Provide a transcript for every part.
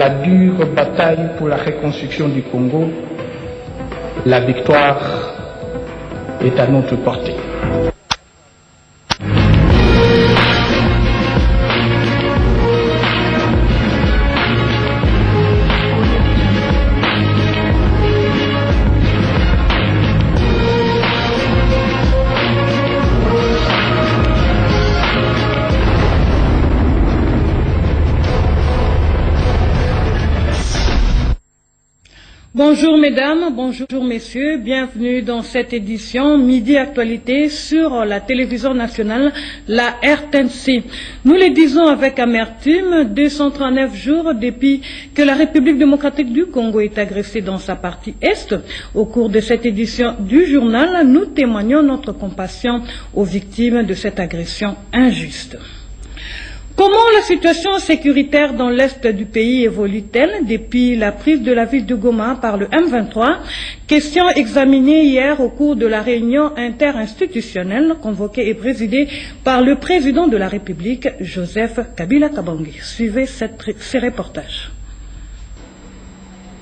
la dure bataille pour la reconstruction du Congo, la victoire est à notre portée. Bonjour mesdames, bonjour messieurs, bienvenue dans cette édition Midi Actualité sur la télévision nationale, la RTNC. Nous le disons avec amertume, 239 jours depuis que la République démocratique du Congo est agressée dans sa partie Est. Au cours de cette édition du journal, nous témoignons notre compassion aux victimes de cette agression injuste. Comment la situation sécuritaire dans l'est du pays évolue-t-elle depuis la prise de la ville de Goma par le M23? Question examinée hier au cours de la réunion interinstitutionnelle convoquée et présidée par le président de la République, Joseph Kabila Kabange. Suivez ces reportages.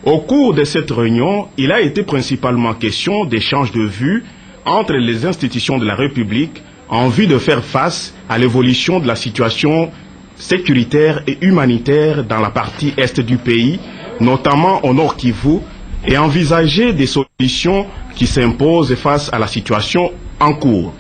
Au cours de cette réunion, il a été principalement question d'échanges de vues entre les institutions de la République en vue de faire face à l'évolution de la situation sécuritaire et humanitaire dans la partie est du pays, notamment au Nord Kivu, et envisager des solutions qui s'imposent face à la situation en cours.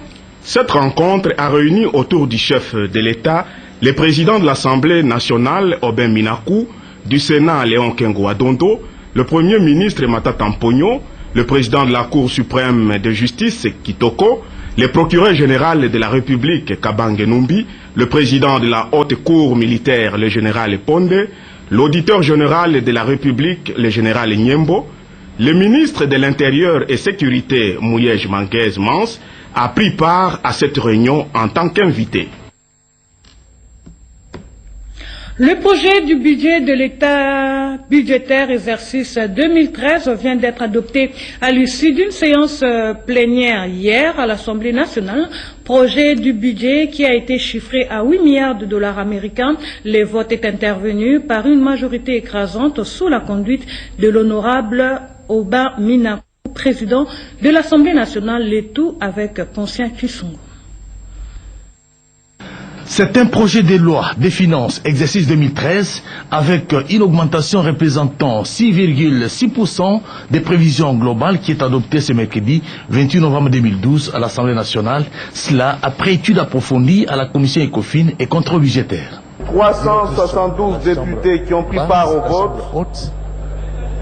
Cette rencontre a réuni autour du chef de l'État les présidents de l'Assemblée nationale, Aubin Minakou, du Sénat, Léon Kengo-Adondo, le Premier ministre Matata Mponyo, le président de la Cour suprême de justice, Kitoko, le procureur général de la République, Kabange Numbi, le président de la Haute Cour militaire, le général Ponde, l'auditeur général de la République, le général Nyembo, le ministre de l'Intérieur et Sécurité, Mouyej Manguez Mans, a pris part à cette réunion en tant qu'invité. Le projet du budget de l'État budgétaire exercice 2013 vient d'être adopté à l'issue d'une séance plénière hier à l'Assemblée nationale. Projet du budget qui a été chiffré à 8 milliards de dollars américains. Le vote est intervenu par une majorité écrasante sous la conduite de l'honorable Aubin Minakou, président de l'Assemblée nationale, le tout avec Conscient Kisungu. C'est un projet de loi des finances exercice 2013 avec une augmentation représentant 6,6% des prévisions globales qui est adoptée ce mercredi 28 novembre 2012 à l'Assemblée nationale. Cela après étude approfondie à la commission ECOFIN et contrôle budgétaire. 372 députés qui ont pris part au vote.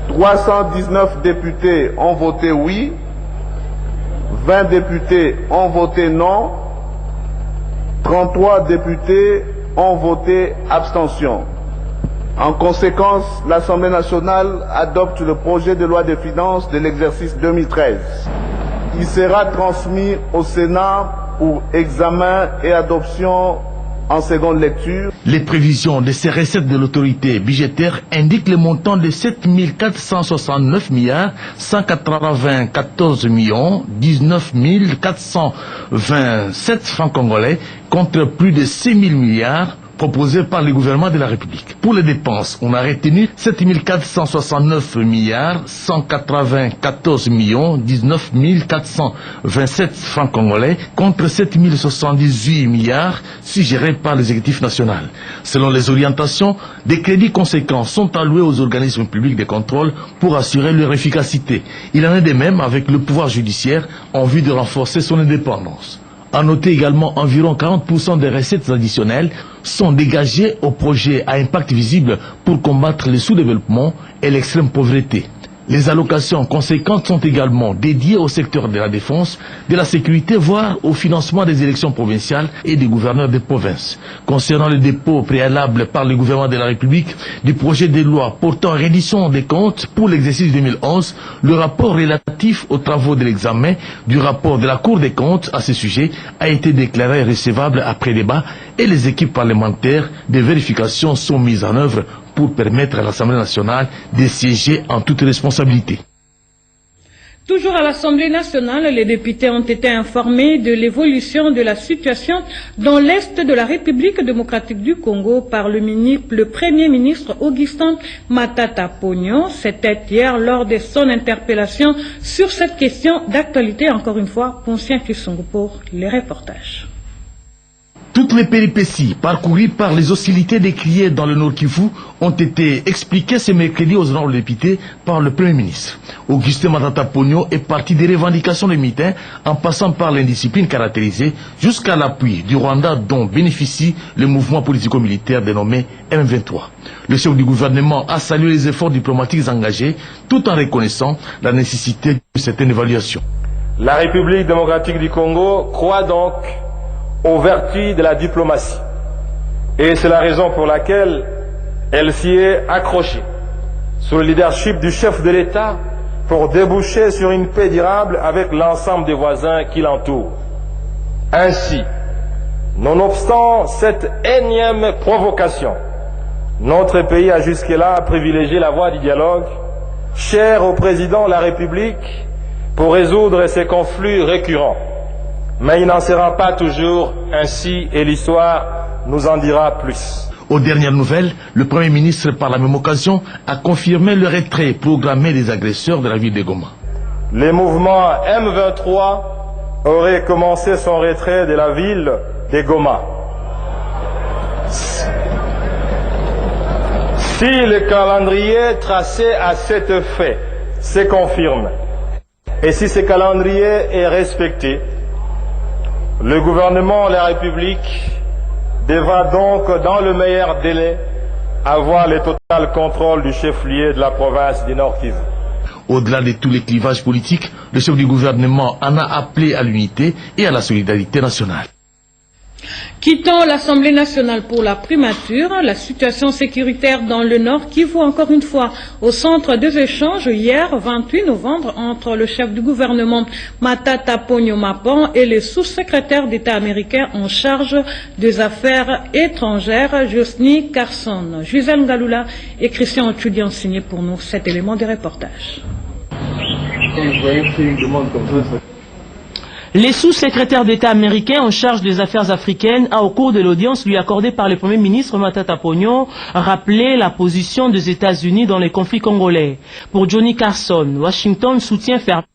319 députés ont voté oui. 20 députés ont voté non. 33 députés ont voté abstention. En conséquence, l'Assemblée nationale adopte le projet de loi des finances de l'exercice 2013. Il sera transmis au Sénat pour examen et adoption en seconde lecture. Les prévisions de ces recettes de l'autorité budgétaire indiquent le montant de 7 469 milliards 194 millions 19 427 francs congolais contre plus de 6 000 milliards proposés par le gouvernement de la République. Pour les dépenses, on a retenu 7 469 milliards 194 millions 19 427 francs congolais contre 7 078 milliards suggérés par l'exécutif national. Selon les orientations, des crédits conséquents sont alloués aux organismes publics de contrôle pour assurer leur efficacité. Il en est de même avec le pouvoir judiciaire en vue de renforcer son indépendance. À noter également environ 40% des recettes additionnelles sont dégagées au projet à impact visible pour combattre le sous-développement et l'extrême pauvreté. Les allocations conséquentes sont également dédiées au secteur de la défense, de la sécurité, voire au financement des élections provinciales et des gouverneurs des provinces. Concernant le dépôt préalable par le gouvernement de la République du projet de loi portant reddition des comptes pour l'exercice 2011, le rapport relatif aux travaux de l'examen du rapport de la Cour des comptes à ce sujet a été déclaré recevable après débat et les équipes parlementaires de vérification sont mises en œuvre pour permettre à l'Assemblée nationale de siéger en toute responsabilité. Toujours à l'Assemblée nationale, les députés ont été informés de l'évolution de la situation dans l'Est de la République démocratique du Congo par le Premier ministre Augustin Matata Ponyo. C'était hier lors de son interpellation sur cette question d'actualité. Encore une fois, Poncien Kisongo pour les reportages. Toutes les péripéties parcourues par les hostilités décriées dans le Nord Kivu ont été expliquées ce mercredi aux honorables députés par le Premier ministre. Augustin Matata Ponyo est parti des revendications des militaires en passant par l'indiscipline caractérisée jusqu'à l'appui du Rwanda dont bénéficie le mouvement politico-militaire dénommé M23. Le chef du gouvernement a salué les efforts diplomatiques engagés tout en reconnaissant la nécessité de certaines évaluations. La République démocratique du Congo croit donc aux vertus de la diplomatie. Et c'est la raison pour laquelle elle s'y est accrochée sous le leadership du chef de l'État pour déboucher sur une paix durable avec l'ensemble des voisins qui l'entourent. Ainsi, nonobstant cette énième provocation, notre pays a jusque-là privilégié la voie du dialogue, chère au président de la République, pour résoudre ces conflits récurrents. Mais il n'en sera pas toujours ainsi et l'histoire nous en dira plus. Aux dernières nouvelles, le Premier ministre, par la même occasion, a confirmé le retrait programmé des agresseurs de la ville de Goma. Le mouvement M23 aurait commencé son retrait de la ville de Goma. Si le calendrier tracé à cet effet se confirme, et si ce calendrier est respecté, le gouvernement de la République devra donc, dans le meilleur délai, avoir le total contrôle du chef-lieu de la province du Nord Kivu. Au-delà de tous les clivages politiques, le chef du gouvernement en a appelé à l'unité et à la solidarité nationale. Quittons l'Assemblée nationale pour la primature. La situation sécuritaire dans le Nord Kivu, encore une fois, au centre des échanges hier, 28 novembre, entre le chef du gouvernement Matata Ponyo Mapon et le sous-secrétaire d'État américain en charge des affaires étrangères, Johnny Carson. Gisèle Ngaloula et Christian Otchoudi ont signé pour nous cet élément de reportage. Le sous-secrétaire d'État américain en charge des affaires africaines a, au cours de l'audience lui accordée par le Premier ministre Matata Ponyo, rappelé la position des États-Unis dans les conflits congolais. Pour Johnny Carson, Washington soutient fermement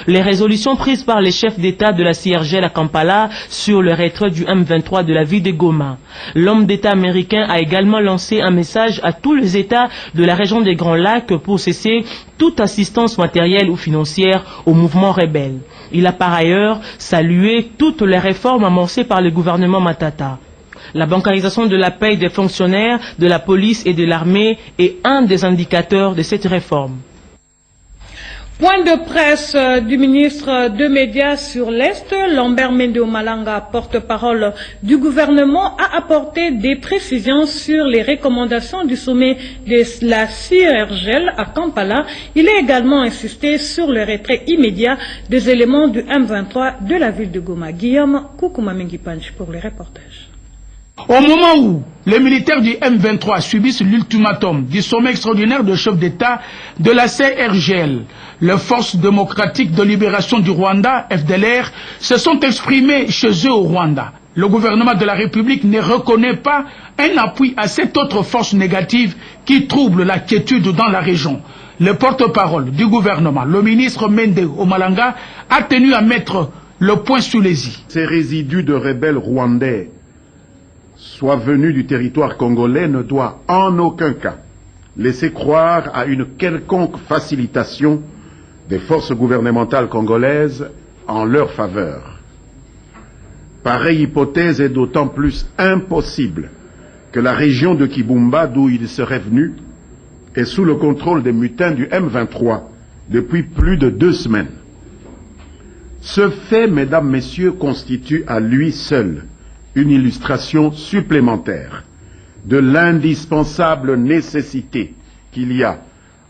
les résolutions prises par les chefs d'État de la CIRGL à Kampala sur le retrait du M23 de la ville de Goma. L'homme d'État américain a également lancé un message à tous les États de la région des Grands Lacs pour cesser toute assistance matérielle ou financière au mouvement rebelle. Il a par ailleurs salué toutes les réformes amorcées par le gouvernement Matata. La bancarisation de la paie des fonctionnaires, de la police et de l'armée est un des indicateurs de cette réforme. Point de presse du ministre des Médias sur l'Est, Lambert Mende Omalanga, porte-parole du gouvernement, a apporté des précisions sur les recommandations du sommet de la CIRGL à Kampala. Il a également insisté sur le retrait immédiat des éléments du M23 de la ville de Goma. Guillaume Koukoumamengi-Panch pour le reportage. Au moment où les militaires du M23 subissent l'ultimatum du sommet extraordinaire de chef d'État de la CIRGL, les forces démocratiques de libération du Rwanda, FDLR, se sont exprimées chez eux au Rwanda. Le gouvernement de la République ne reconnaît pas un appui à cette autre force négative qui trouble la quiétude dans la région. Le porte-parole du gouvernement, le ministre Mende Omalanga, a tenu à mettre le point sur les i. Ces résidus de rebelles rwandais soit venu du territoire congolais ne doit en aucun cas laisser croire à une quelconque facilitation des forces gouvernementales congolaises en leur faveur. Pareille hypothèse est d'autant plus impossible que la région de Kibumba, d'où il serait venu, est sous le contrôle des mutins du M23 depuis plus de 2 semaines. Ce fait, mesdames, messieurs, constitue à lui seul une illustration supplémentaire de l'indispensable nécessité qu'il y a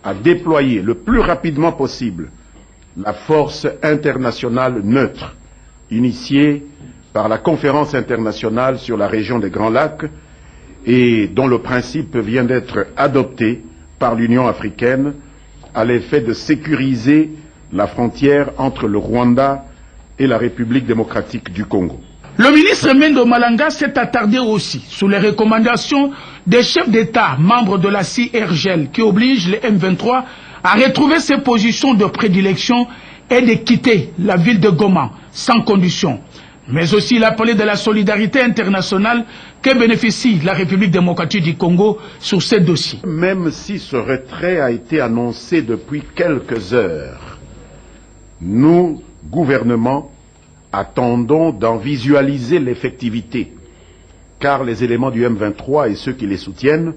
à déployer le plus rapidement possible la force internationale neutre, initiée par la Conférence internationale sur la région des Grands Lacs et dont le principe vient d'être adopté par l'Union africaine à l'effet de sécuriser la frontière entre le Rwanda et la République démocratique du Congo. Le ministre Mendo Malanga s'est attardé aussi sur les recommandations des chefs d'État membres de la CIRGL qui obligent les M23 à retrouver ses positions de prédilection et de quitter la ville de Goma sans condition. Mais aussi il a parlé de la solidarité internationale que bénéficie la République démocratique du Congo sur ces dossiers. Même si ce retrait a été annoncé depuis quelques heures, nous, gouvernement, attendons d'en visualiser l'effectivité, car les éléments du M23 et ceux qui les soutiennent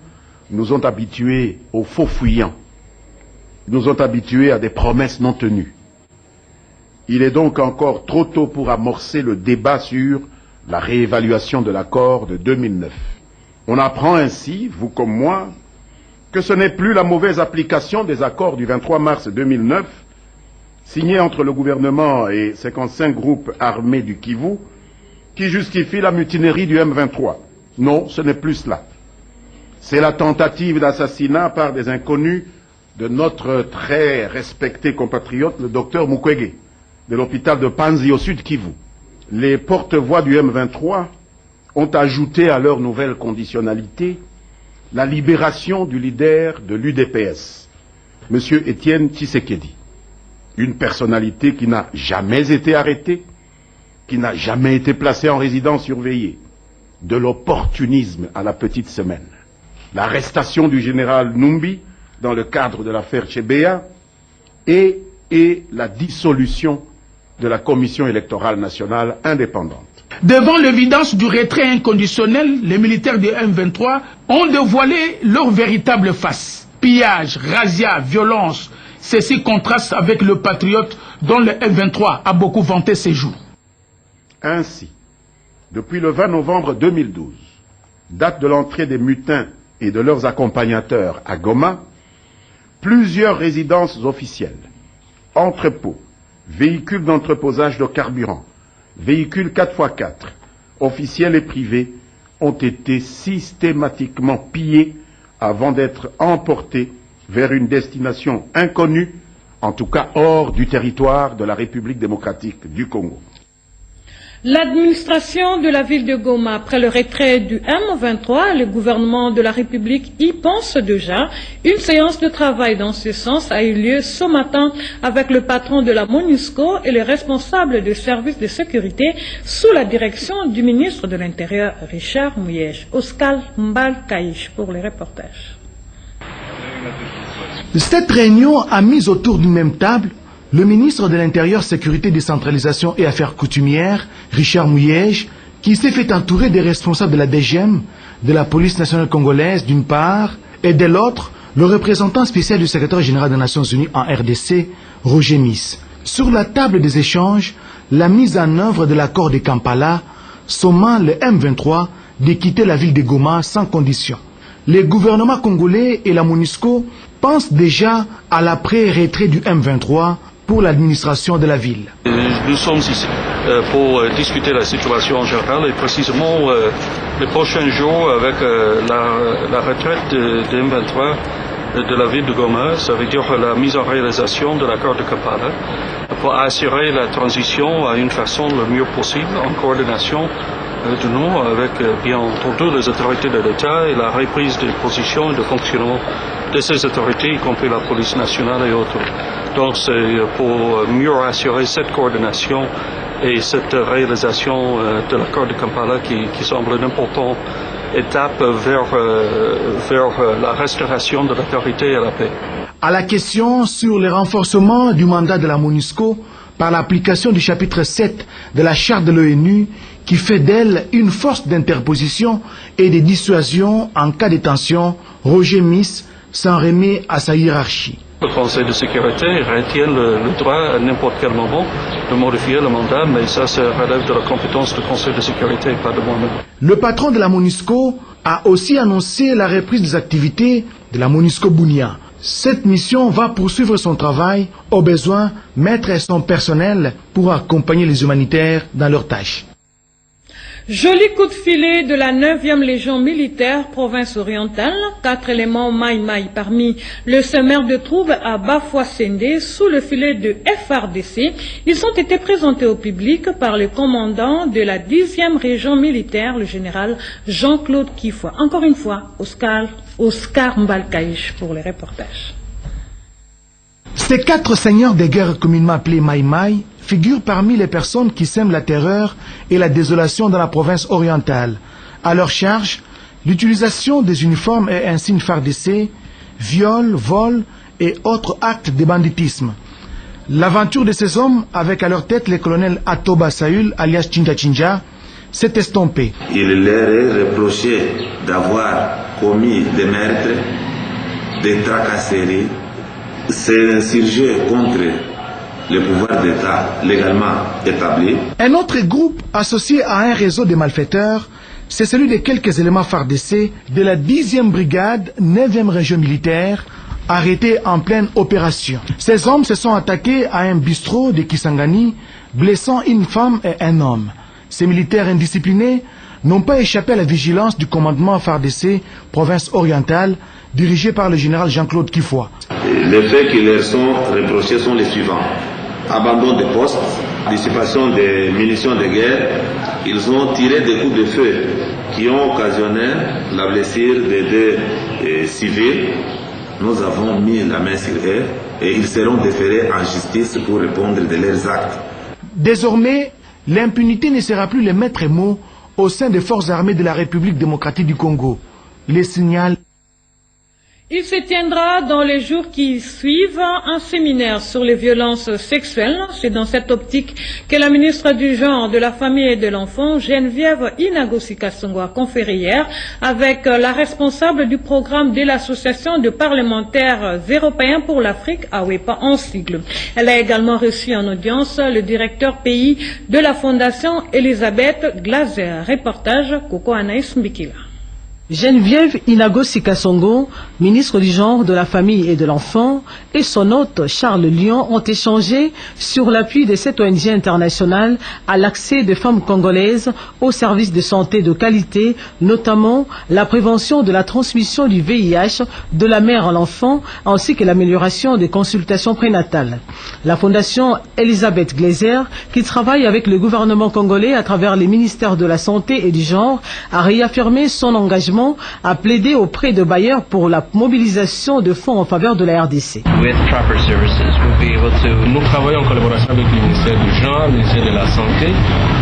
nous ont habitués aux faux fuyants, nous ont habitués à des promesses non tenues. Il est donc encore trop tôt pour amorcer le débat sur la réévaluation de l'accord de 2009. On apprend ainsi, vous comme moi, que ce n'est plus la mauvaise application des accords du 23 mars 2009 signé entre le gouvernement et 55 groupes armés du Kivu, qui justifie la mutinerie du M23. Non, ce n'est plus cela. C'est la tentative d'assassinat par des inconnus de notre très respecté compatriote, le docteur Mukwege, de l'hôpital de Panzi au sud Kivu. Les porte-voix du M23 ont ajouté à leur nouvelle conditionnalité la libération du leader de l'UDPS, M. Étienne Tshisekedi. Une personnalité qui n'a jamais été arrêtée, qui n'a jamais été placée en résidence surveillée. De l'opportunisme à la petite semaine. L'arrestation du général Numbi dans le cadre de l'affaire Tchébéa et la dissolution de la Commission électorale nationale indépendante. Devant l'évidence du retrait inconditionnel, les militaires du M23 ont dévoilé leur véritable face. Pillage, razzia, violence. Ceci contraste avec le patriote dont le M23 a beaucoup vanté ses jours. Ainsi, depuis le 20 novembre 2012, date de l'entrée des mutins et de leurs accompagnateurs à Goma, plusieurs résidences officielles, entrepôts, véhicules d'entreposage de carburant, véhicules 4x4, officiels et privés, ont été systématiquement pillés avant d'être emportés vers une destination inconnue, en tout cas hors du territoire de la République démocratique du Congo. L'administration de la ville de Goma, après le retrait du M23, le gouvernement de la République y pense déjà. Une séance de travail dans ce sens a eu lieu ce matin avec le patron de la MONUSCO et les responsables des services de sécurité sous la direction du ministre de l'Intérieur, Richard Muyej. Oscar Mbal Kaïch pour les reportages. Cette réunion a mis autour d'une même table le ministre de l'Intérieur, Sécurité, Décentralisation et Affaires coutumières, Richard Muyej, qui s'est fait entourer des responsables de la DGM, de la police nationale congolaise d'une part, et de l'autre, le représentant spécial du secrétaire général des Nations Unies en RDC, Roger Miss. Sur la table des échanges, la mise en œuvre de l'accord de Kampala, sommant le M23 de quitter la ville de Goma sans condition. Les gouvernements congolais et la MONUSCO pensent déjà à l'après-retrait du M23 pour l'administration de la ville. Nous sommes ici pour discuter la situation en général et précisément les prochains jours avec la retraite de M23 de la ville de Goma, ça veut dire la mise en réalisation de l'accord de Kampala pour assurer la transition à une façon le mieux possible en coordination de nous avec bien entendu les autorités de l'État et la reprise des positions et de fonctionnement de ces autorités, y compris la police nationale et autres. Donc c'est pour mieux assurer cette coordination et cette réalisation de l'accord de Kampala qui semble une importante étape vers la restauration de l'autorité et la paix. À la question sur le renforcement du mandat de la MONUSCO par l'application du chapitre 7 de la charte de l'ONU qui fait d'elle une force d'interposition et de dissuasion en cas de tension, Roger Miss s'en remet à sa hiérarchie. Le Conseil de sécurité retient le droit à n'importe quel moment de modifier le mandat, mais ça relève de la compétence du Conseil de sécurité et pas de moi-même. Le patron de la MONUSCO a aussi annoncé la reprise des activités de la MONUSCO Bunia. Cette mission va poursuivre son travail, au besoin mettre son personnel pour accompagner les humanitaires dans leurs tâches. Joli coup de filet de la 9e Légion militaire, province orientale. 4 éléments Maï parmi le sommaire de troubles à Bafouassende sous le filet de FRDC. Ils ont été présentés au public par le commandant de la 10e région militaire, le général Jean-Claude Kifoua. Encore une fois, Oscar Mbalkaïch pour les reportages. Ces 4 seigneurs de guerre communément appelés Maï figurent parmi les personnes qui sèment la terreur et la désolation dans la province orientale. À leur charge, l'utilisation des uniformes et insignes FARDC, viols, vols et autres actes de banditisme. L'aventure de ces hommes, avec à leur tête le colonel Atoba Saül, alias Chinja, s'est estompée. Il leur est reproché d'avoir commis des meurtres, des tracasseries, s'insurger contre le pouvoir d'État légalement établi. Un autre groupe associé à un réseau de malfaiteurs, c'est celui de quelques éléments FARDC de la 10e brigade, 9e région militaire, arrêtés en pleine opération. Ces hommes se sont attaqués à un bistrot de Kisangani, blessant une femme et un homme. Ces militaires indisciplinés n'ont pas échappé à la vigilance du commandement FARDC, province orientale, dirigé par le général Jean-Claude Kifoua. Les faits qui leur sont reprochés sont les suivants. Abandon de postes, dissipation des munitions de guerre. Ils ont tiré des coups de feu qui ont occasionné la blessure de 2 civils. Nous avons mis la main sur eux et ils seront déférés en justice pour répondre de leurs actes. Désormais, l'impunité ne sera plus le maître mot au sein des forces armées de la République démocratique du Congo. Les signale. Il se tiendra dans les jours qui suivent un séminaire sur les violences sexuelles. C'est dans cette optique que la ministre du Genre, de la Famille et de l'Enfant, Geneviève Inagosi Kasongo, a conféré hier avec la responsable du programme de l'Association de parlementaires européens pour l'Afrique, AWEPA en sigle. Elle a également reçu en audience le directeur pays de la Fondation Elisabeth Glaser. Reportage Coco Anaïs Mbikila. Geneviève Inagosi Kasongo, ministre du Genre, de la Famille et de l'Enfant, et son hôte Charles Lyon ont échangé sur l'appui de cette ONG internationale à l'accès des femmes congolaises aux services de santé de qualité, notamment la prévention de la transmission du VIH de la mère à l'enfant, ainsi que l'amélioration des consultations prénatales. La Fondation Elisabeth Glaser, qui travaille avec le gouvernement congolais à travers les ministères de la Santé et du Genre, a réaffirmé son engagement à plaider auprès de bailleurs pour la mobilisation de fonds en faveur de la RDC. Nous travaillons en collaboration avec le ministère du Genre, le ministère de la Santé,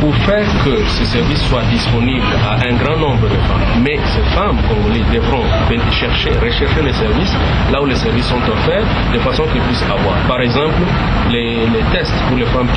pour faire que ces services soient disponibles à un grand nombre de femmes. Mais ces femmes congolaises devront rechercher les services là où les services sont offerts, de façon qu'ils puissent avoir. Par exemple, les tests pour les femmes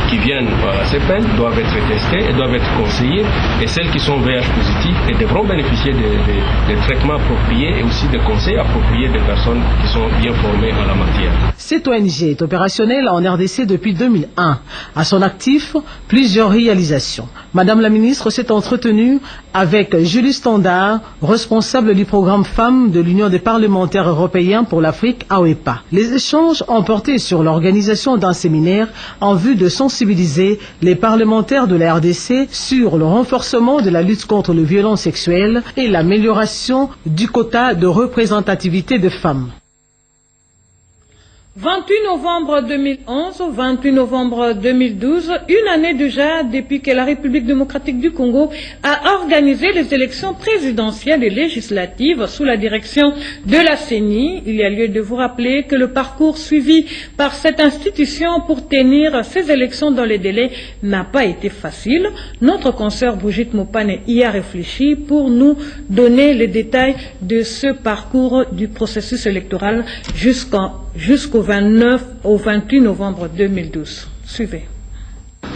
qui viennent à la CEPEN doivent être testés et doivent être conseillés, et celles qui sont VIH positives et devront bénéficier des traitements appropriés et aussi des conseils appropriés des personnes qui sont bien formées en la matière. Cette ONG est opérationnelle en RDC depuis 2001. À son actif, plusieurs réalisations. Madame la ministre s'est entretenue avec Julie Standard, responsable du programme Femmes de l'Union des parlementaires européens pour l'Afrique, AWEPA. Les échanges ont porté sur l'organisation d'un séminaire en vue de sensibiliser les parlementaires de la RDC sur le renforcement de la lutte contre les violences sexuelles et l'amélioration du quota de représentativité des femmes. 28 novembre 2011, 28 novembre 2012, une année déjà depuis que la République démocratique du Congo a organisé les élections présidentielles et législatives sous la direction de la CENI. Il y a lieu de vous rappeler que le parcours suivi par cette institution pour tenir ces élections dans les délais n'a pas été facile. Notre consoeur Brigitte Mopane y a réfléchi pour nous donner les détails de ce parcours du processus électoral jusqu'au 29 au 28 novembre 2012. Suivez.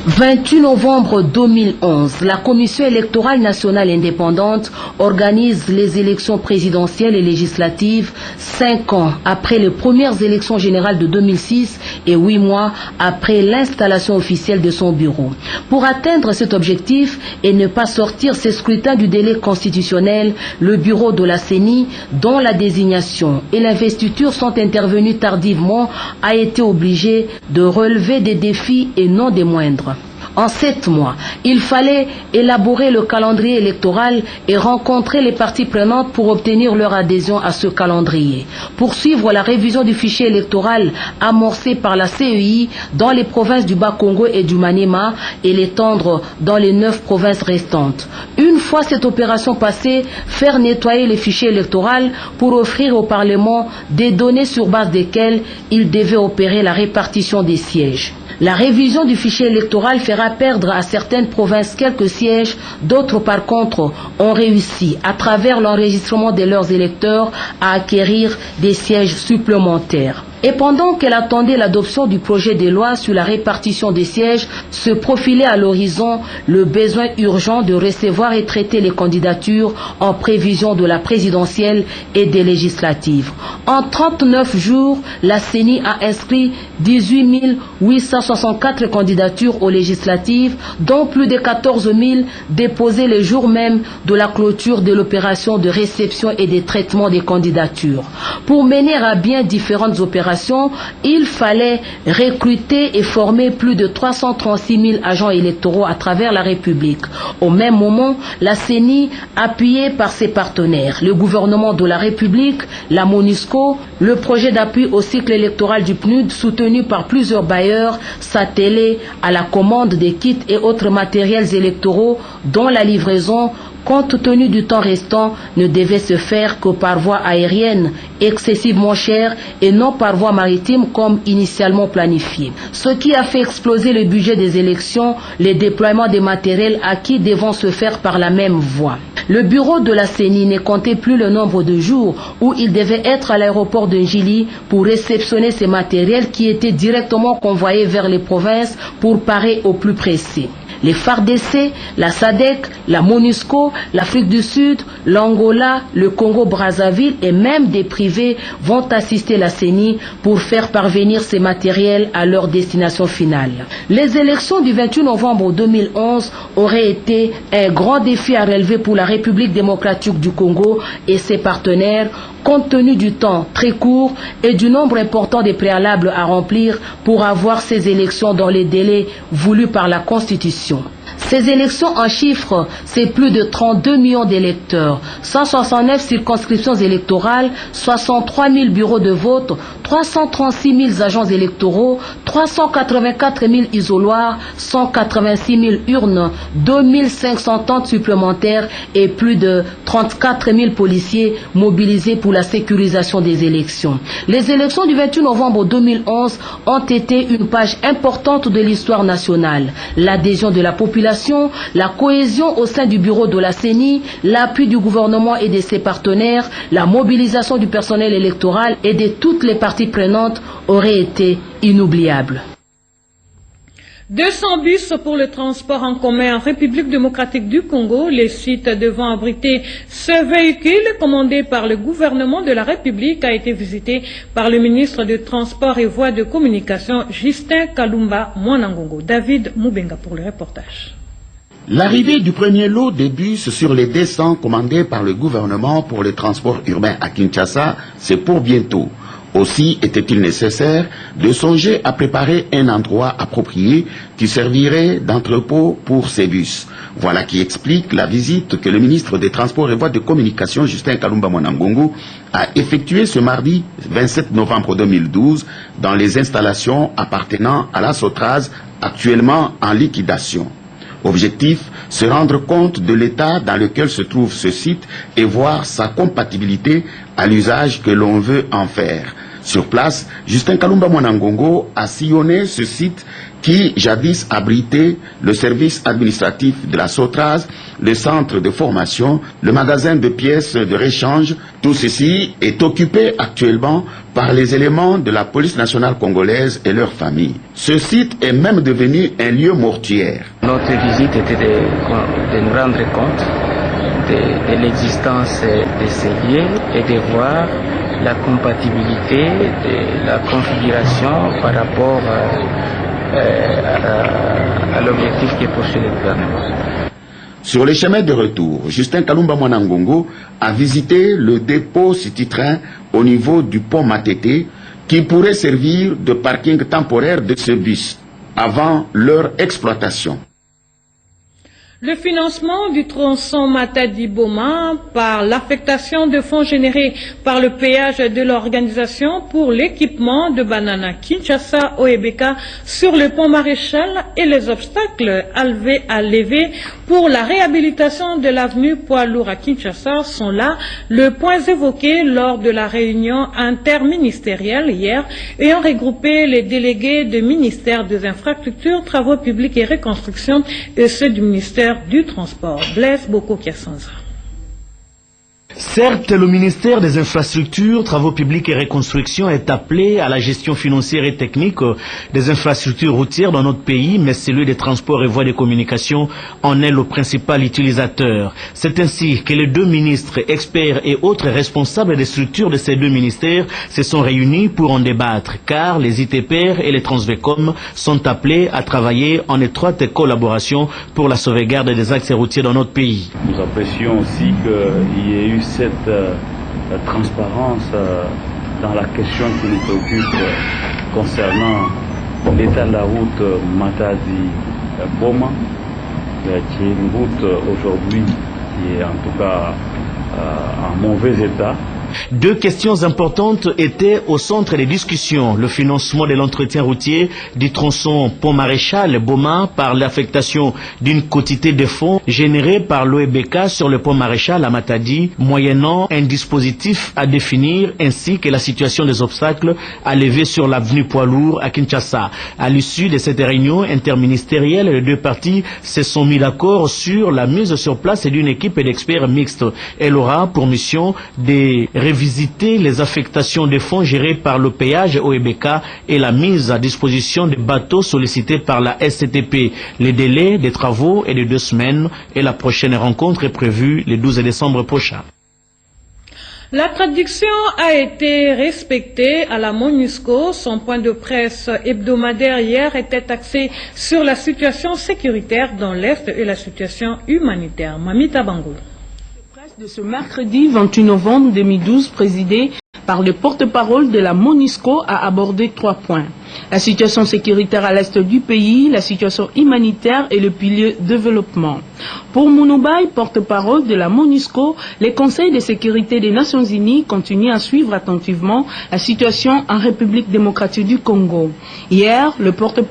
28 novembre 2011, la Commission électorale nationale indépendante organise les élections présidentielles et législatives 5 ans après les premières élections générales de 2006 et 8 mois après l'installation officielle de son bureau. Pour atteindre cet objectif et ne pas sortir ces scrutins du délai constitutionnel, le bureau de la CENI, dont la désignation et l'investiture sont intervenus tardivement, a été obligé de relever des défis et non des moindres. En 7 mois, il fallait élaborer le calendrier électoral et rencontrer les parties prenantes pour obtenir leur adhésion à ce calendrier. Poursuivre la révision du fichier électoral amorcée par la CEI dans les provinces du Bas-Congo et du Maniema et l'étendre dans les 9 provinces restantes. Une fois cette opération passée, faire nettoyer les fichiers électoraux pour offrir au Parlement des données sur base desquelles il devait opérer la répartition des sièges. La révision du fichier électoral fera perdre à certaines provinces quelques sièges, d'autres par contre ont réussi, à travers l'enregistrement de leurs électeurs, à acquérir des sièges supplémentaires. Et pendant qu'elle attendait l'adoption du projet de loi sur la répartition des sièges, se profilait à l'horizon le besoin urgent de recevoir et traiter les candidatures en prévision de la présidentielle et des législatives. En 39 jours, la CENI a inscrit 18 864 candidatures aux législatives, dont plus de 14 000 déposées le jour même de la clôture de l'opération de réception et de traitement des candidatures. Pour mener à bien différentes opérations, il fallait recruter et former plus de 336 000 agents électoraux à travers la République. Au même moment, la CENI, appuyée par ses partenaires, le gouvernement de la République, la MONUSCO, le projet d'appui au cycle électoral du PNUD, soutenu par plusieurs bailleurs, s'attelaient à la commande des kits et autres matériels électoraux dont la livraison, compte tenu du temps restant, ne devait se faire que par voie aérienne, excessivement chère, et non par voie maritime comme initialement planifié. Ce qui a fait exploser le budget des élections, les déploiements des matériels acquis devant se faire par la même voie. Le bureau de la CENI ne comptait plus le nombre de jours où il devait être à l'aéroport de Njili pour réceptionner ces matériels qui étaient directement convoyés vers les provinces pour parer au plus pressé. Les FARDC, la SADC, la MONUSCO, l'Afrique du Sud, l'Angola, le Congo-Brazzaville et même des privés vont assister la CENI pour faire parvenir ces matériels à leur destination finale. Les élections du 28 novembre 2011 auraient été un grand défi à relever pour la République démocratique du Congo et ses partenaires, compte tenu du temps très court et du nombre important de préalables à remplir pour avoir ces élections dans les délais voulus par la Constitution. Ces élections en chiffres, c'est plus de 32 millions d'électeurs, 169 circonscriptions électorales, 63 000 bureaux de vote, 336 000 agents électoraux, 384 000 isoloirs, 186 000 urnes, 2 500 tentes supplémentaires et plus de 34 000 policiers mobilisés pour la sécurisation des élections. Les élections du 28 novembre 2011 ont été une page importante de l'histoire nationale. L'adhésion de la population, la cohésion au sein du bureau de la CENI, l'appui du gouvernement et de ses partenaires, la mobilisation du personnel électoral et de toutes les parties prenantes auraient été inoubliables. 200 bus pour le transport en commun en République démocratique du Congo, les sites devant abriter ce véhicule commandé par le gouvernement de la République a été visité par le ministre des Transports et Voies de Communication, Justin Kalumba Mwanangongo. David Moubenga pour le reportage. L'arrivée du premier lot de bus sur les 200 commandés par le gouvernement pour le transport urbain à Kinshasa, c'est pour bientôt. Aussi était-il nécessaire de songer à préparer un endroit approprié qui servirait d'entrepôt pour ces bus. Voilà qui explique la visite que le ministre des Transports et Voies de Communication, Justin Kalumba Mwanangongo, a effectuée ce mardi 27 novembre 2012 dans les installations appartenant à la Sotraz, actuellement en liquidation. Objectif, se rendre compte de l'état dans lequel se trouve ce site et voir sa compatibilité à l'usage que l'on veut en faire. Sur place, Justin Kalumba Mwanangongo a sillonné ce site qui jadis abritait le service administratif de la Sotraz, le centre de formation, le magasin de pièces de réchange. Tout ceci est occupé actuellement par les éléments de la police nationale congolaise et leurs familles. Ce site est même devenu un lieu mortuaire. Notre visite était de nous rendre compte de l'existence de ces lieux et de voir la compatibilité de la configuration par rapport à l'objectif qui est poursuivi le gouvernement. Sur les chemins de retour, Justin Kalumba Mwanangongo a visité le dépôt City-Train au niveau du pont Matete qui pourrait servir de parking temporaire de ce bus. avant leur exploitation. Le financement du tronçon Matadi-Boma par l'affectation de fonds générés par le péage de l'organisation pour l'équipement de Banana Kinshasa Oebeka sur le pont Maréchal et les obstacles à lever pour la réhabilitation de l'avenue Poids-Lourd à Kinshasa sont là le point évoqué lors de la réunion interministérielle hier ayant regroupé les délégués du ministère des Infrastructures, Travaux publics et Reconstruction et ceux du ministère du Transport. Blaise Boko-Kiasanza. Certes, le ministère des Infrastructures, Travaux publics et Reconstruction est appelé à la gestion financière et technique des infrastructures routières dans notre pays, mais celui des transports et voies de communication en est le principal utilisateur. C'est ainsi que les deux ministres, experts et autres responsables des structures de ces deux ministères se sont réunis pour en débattre, car les ITPR et les Transvecom sont appelés à travailler en étroite collaboration pour la sauvegarde des axes routiers dans notre pays. Nous apprécions aussi qu'il y ait eu cette transparence dans la question qui nous préoccupe concernant l'état de la route Matadi-Boma, qui est une route aujourd'hui qui est en tout cas en mauvais état. Deux questions importantes étaient au centre des discussions. Le financement de l'entretien routier du tronçon Pont-Maréchal-Boma par l'affectation d'une quantité de fonds générés par l'OEBK sur le pont Maréchal à Matadi, moyennant un dispositif à définir ainsi que la situation des obstacles à lever sur l'avenue Poids-Lourd à Kinshasa. À l'issue de cette réunion interministérielle, les deux parties se sont mis d'accord sur la mise sur place d'une équipe d'experts mixtes. Elle aura pour mission de révisiter les affectations des fonds gérés par le péage OEBK et la mise à disposition des bateaux sollicités par la SCTP. Les délais des travaux est de 2 semaines et la prochaine rencontre est prévue le 12 décembre prochain. La traduction a été respectée à la MONUSCO. Son point de presse hebdomadaire hier était axé sur la situation sécuritaire dans l'Est et la situation humanitaire. Mamita Bangoul. De ce mercredi 28 novembre 2012, présidé par le porte-parole de la MONUSCO, a abordé 3 points. La situation sécuritaire à l'est du pays, la situation humanitaire et le pilier développement. Pour Mounoubaï, porte-parole de la MONUSCO, les conseils de sécurité des Nations Unies continuent à suivre attentivement la situation en République démocratique du Congo. Hier, le porte-parole